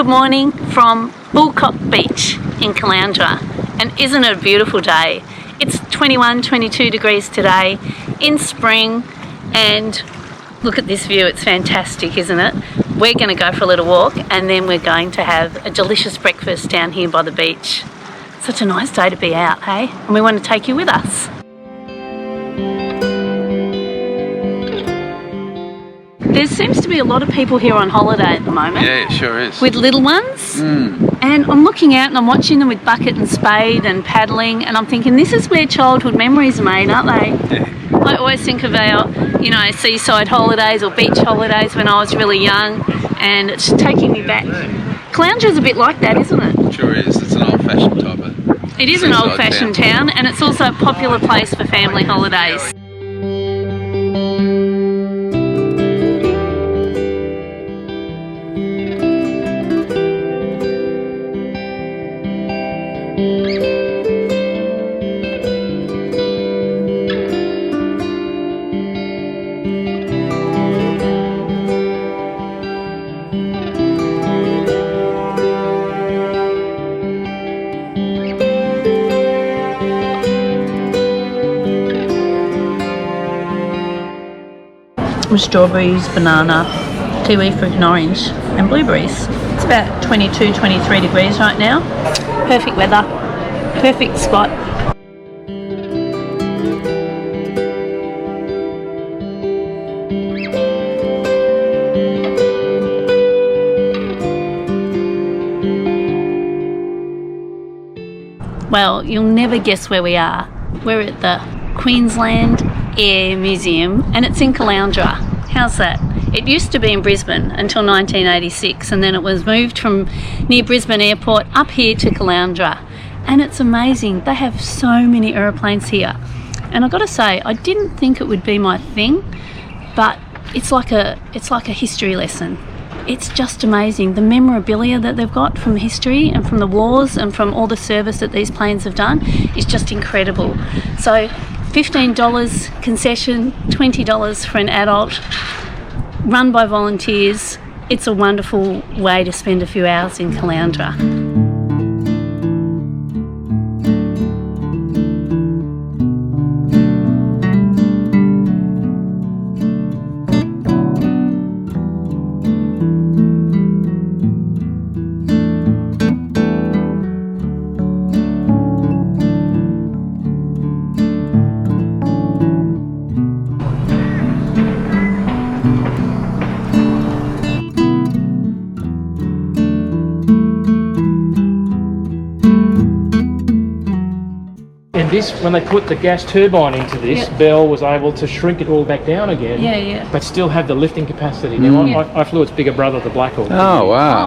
Good morning from Bullcock Beach in Caloundra, and isn't it a beautiful day? It's 21-22 degrees today in spring, and look at this view. It's fantastic, isn't it? We're going to go for a little walk and then we're going to have a delicious breakfast down here by the beach. Such a nice day to be out, hey? And we want to take you with us. There seems to be a lot of people here on holiday at the moment. Yeah, it sure is. With little ones. And I'm looking out and I'm watching them with bucket and spade and paddling, and I'm thinking this is where childhood memories are made, aren't they? Yeah. I always think of our, seaside holidays or beach holidays when I was really young, and it's taking me back. Caloundra's a bit like that, isn't it? It sure is. It's an old-fashioned type of It is an old-fashioned town, and it's also a popular place for family holidays. With strawberries, banana, kiwi fruit and orange, and blueberries. It's about 22-23 degrees right now. Perfect weather, perfect spot. Well, you'll never guess where we are. We're at the Queensland Air Museum, and it's in Caloundra. How's that? It used to be in Brisbane until 1986, and then it was moved from near Brisbane Airport up here to Caloundra. And it's amazing. They have so many aeroplanes here. And I've got to say, I didn't think it would be my thing, but it's like a history lesson. It's just amazing. The memorabilia that they've got from history and from the wars and from all the service that these planes have done is just incredible. So $15 concession, $20 for an adult, run by volunteers. It's a wonderful way to spend a few hours in Caloundra. This, when they put the gas turbine into this, Bell was able to shrink it all back down again, but still have the lifting capacity. Now, I flew its bigger brother, the Black Hawk. Oh, wow.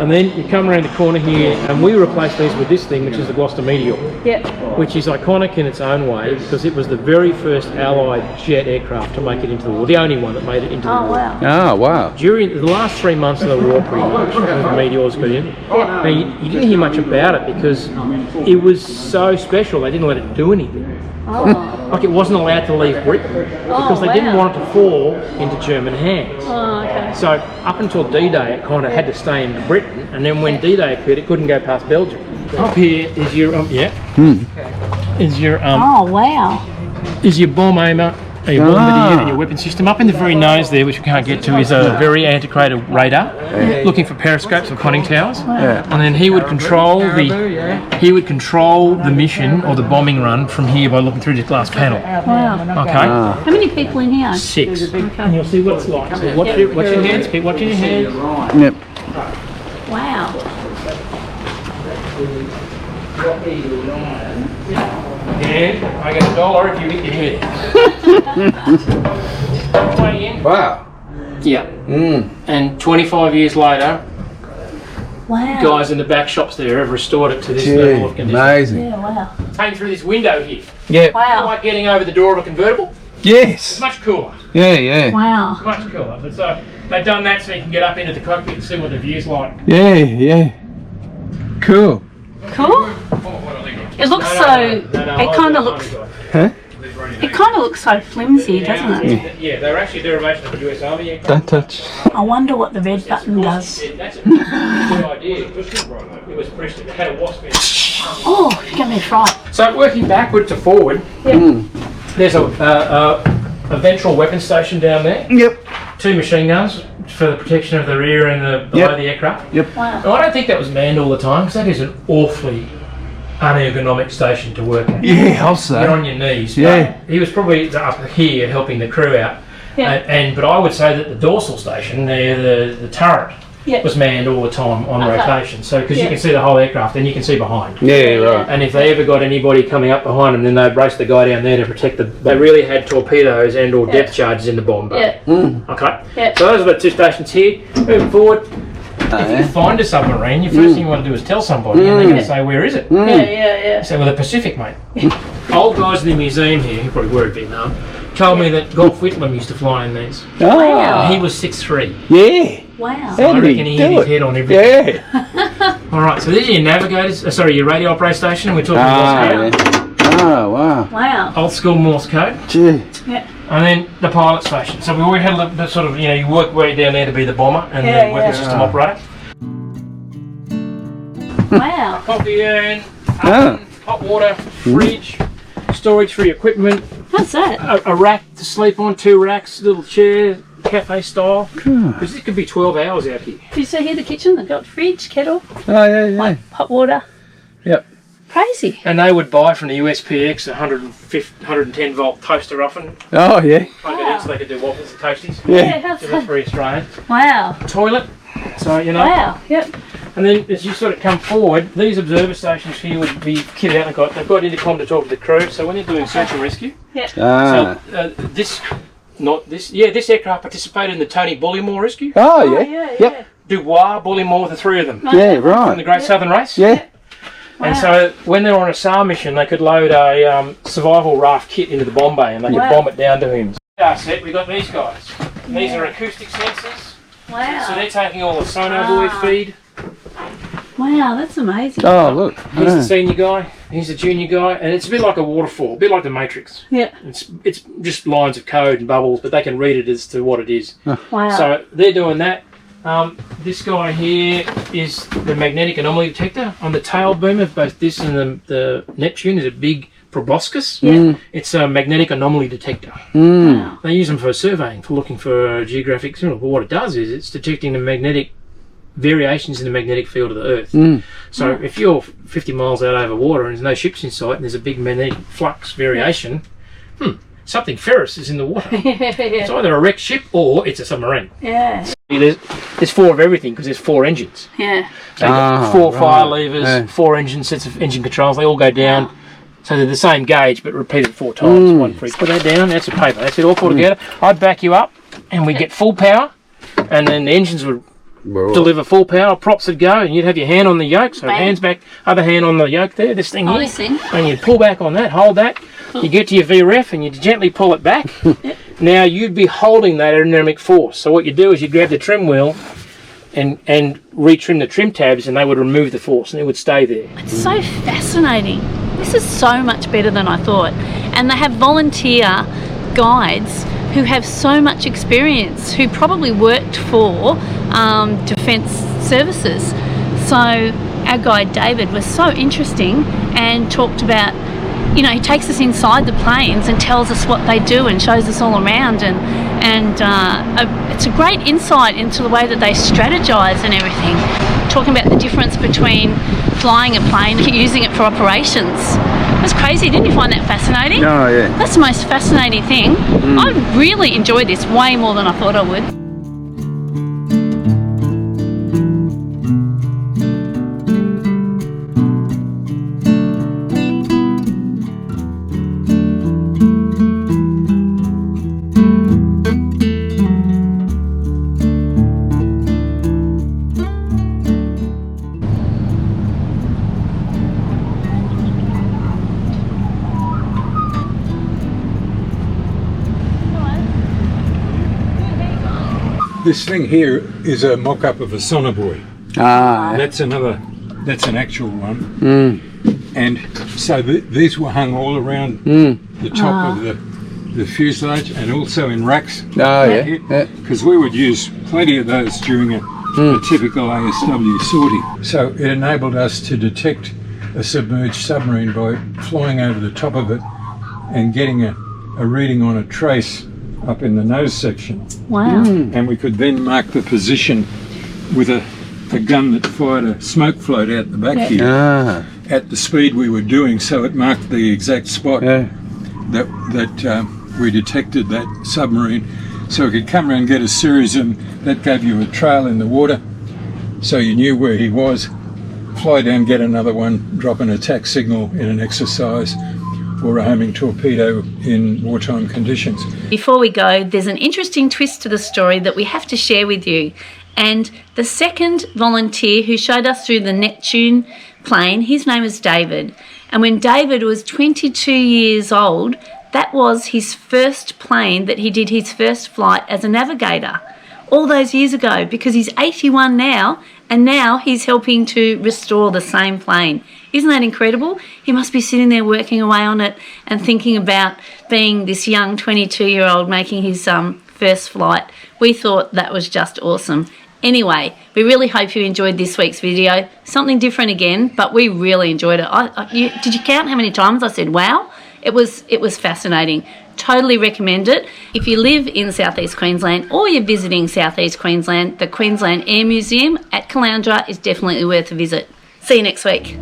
And then you come around the corner here, and we replaced these with this thing, which is the Gloucester Meteor, which is iconic in its own way because it was the very first Allied jet aircraft to make it into the war, the only one that made it into the war. Wow. Oh, wow. During the last 3 months of the war, pretty much, the Meteor's been. Now, you didn't hear much about it because it was so special. They didn't let it do anything. Like it wasn't allowed to leave Britain because they didn't want it to fall into German hands. So up until D-Day, it kind of had to stay in Britain, and then when D-Day appeared, it couldn't go past Belgium. Up here is your is your is your bomb aimer, your bombardier, and your weapon system. Up in the very nose there, which we can't get to, is a very antiquated radar, looking for periscopes or conning towers. And then he would control the mission or the bombing run from here by looking through this glass panel. Wow. Okay. How many people in here? 6. And you'll see what it's like. So watch your hands. Keep watching your hands. Yep. Wow. And I get $1 if you hit your head. Wow. Yeah. And 25 years later, Wow. guys in the back shops there have restored it to this level of condition. Amazing. Yeah, wow. Came through this window here. Yeah. Wow. Like getting over the door of a convertible. Yes. It's much cooler. Yeah. Wow. It's much cooler. But so they've done that so you can get up into the cockpit and see what the view's like. Yeah. Cool. Cool. What are they doing? It looks it kind of looks. Huh? It kind of looks so flimsy, doesn't it? Yeah, they're actually a derivation of the US Army aircraft. Don't touch. I wonder what the red button does. That's a good idea. It was pressed. It had a wasp in it. Oh, you got me fright. So working backward to forward, there's a ventral weapon station down there. Yep. 2 machine guns for the protection of the rear and the below the aircraft. Yep. Wow. Now, I don't think that was manned all the time because that is an awfully unergonomic station to work at. Yeah, I'll say. You're on your knees. Yeah. But he was probably up here helping the crew out. Yeah. But I would say that the dorsal station there, the turret, was manned all the time on rotation. So because you can see the whole aircraft and you can see behind. Yeah, right. And if they ever got anybody coming up behind them, then they'd race the guy down there to protect the. They really had torpedoes and or depth charges in the bomb bay. Okay. Yeah. So those are the 2 stations here. Moving forward. If you find a submarine, your first thing you want to do is tell somebody, and they're going to say, "Where is it?" Yeah. So, well, the Pacific, mate. Old guys in the museum here, who probably were in Vietnam, told me that Golf Whitlam used to fly in these. Oh. He was 6'3". Yeah. Wow. I reckon he hit his head on everything. Yeah. All right, so these are your navigators. Your radio operator station, and we're talking Morse code. Oh, wow. Wow. Old school Morse code. Gee. Yeah. And then the pilot station. So we already had the sort of, you work way down there to be the bomber and the weapon system operator. Wow. Coffee urn, oven, hot water, fridge, storage for your equipment, What's that? a rack to sleep on, 2 racks, little chair, cafe style. Because it could be 12 hours out here. Did you see here the kitchen? They've got fridge, kettle, Oh, yeah. hot water. Yep. Crazy. And they would buy from the USPX a 110 volt toaster oven. Oh, yeah. Plug it in so they could do waffles and toasties. Yeah, how's That's that? very Australian. Wow. Toilet. So, Wow. Yep. And then as you sort of come forward, these observer stations here would be kitted out. They've got intercom to talk to the crew. So when you're doing search and rescue, Ah. so this aircraft participated in the Tony Bullimore rescue. Oh, yeah. Yep. Dubois, Bullimore, the 3 of them. Yeah, From the right. Great Southern Race. Yeah. And so when they were on a SAR mission, they could load a survival raft kit into the bomb bay and they could bomb it down to him. Set, we've got these guys. These are acoustic sensors. Wow. So they're taking all the sonar buoy feed. Wow, that's amazing. Oh, look. He's the senior guy, he's the junior guy, and it's a bit like a waterfall, a bit like the Matrix. Yeah. It's just lines of code and bubbles, but they can read it as to what it is. Wow. So they're doing that. This guy here is the magnetic anomaly detector on the tail boom of both this and the Neptune is a big proboscis. It's a magnetic anomaly detector. Wow. They use them for surveying, for looking for geographic signal. But what it does is it's detecting the magnetic variations in the magnetic field of the Earth. So if you're 50 miles out over water and there's no ships in sight and there's a big magnetic flux variation, something ferrous is in the water. It's either a wrecked ship or it's a submarine. Yeah. There's 4 of everything because there's 4 engines. Yeah. So you've got 4 fire levers, 4 engine sets of engine controls. They all go down. So they're the same gauge but repeated 4 times. One for each. Put that down. That's a paper. That's it all put together. I'd back you up and we'd get full power and then the engines would deliver full power, props would go and you'd have your hand on the yoke, so hands back, other hand on the yoke there, this thing here, this thing. and you'd pull back on that, hold that, you get to your VREF and you gently pull it back. Now you'd be holding that aerodynamic force, so what you do is you grab the trim wheel and retrim the trim tabs and they would remove the force and it would stay there. It's so fascinating. This is so much better than I thought. And they have volunteer guides who have so much experience, who probably worked for defence services. So our guide David was so interesting and talked about, he takes us inside the planes and tells us what they do and shows us all around, and it's a great insight into the way that they strategize and everything, talking about the difference between flying a plane and using it for operations. That's crazy. Didn't you find that fascinating? Oh, yeah. That's the most fascinating thing. I really enjoyed this way more than I thought I would. This thing here is a mock-up of a sonobuoy. Ah. That's an actual one. And so these were hung all around the top of the fuselage, and also in racks. Oh, yeah. Because we would use plenty of those during a typical ASW sortie. So it enabled us to detect a submerged submarine by flying over the top of it and getting a reading on a trace up in the nose section. Wow. And we could then mark the position with a gun that fired a smoke float out the back here at the speed we were doing, so it marked the exact spot that we detected that submarine. So we could come around and get a series, and that gave you a trail in the water, so you knew where he was. Fly down, get another one, drop an attack signal in an exercise, or a homing torpedo in wartime conditions. Before we go, there's an interesting twist to the story that we have to share with you. And the second volunteer who showed us through the Neptune plane, his name is David. And when David was 22 years old, that was his first plane that he did his first flight as a navigator all those years ago, because he's 81 now, and now he's helping to restore the same plane. Isn't that incredible? He must be sitting there working away on it and thinking about being this young 22-year-old making his first flight. We thought that was just awesome. Anyway, we really hope you enjoyed this week's video. Something different again, but we really enjoyed it. Did you count how many times I said wow? It was fascinating. Totally recommend it. If you live in Southeast Queensland or you're visiting Southeast Queensland, the Queensland Air Museum at Caloundra is definitely worth a visit. See you next week.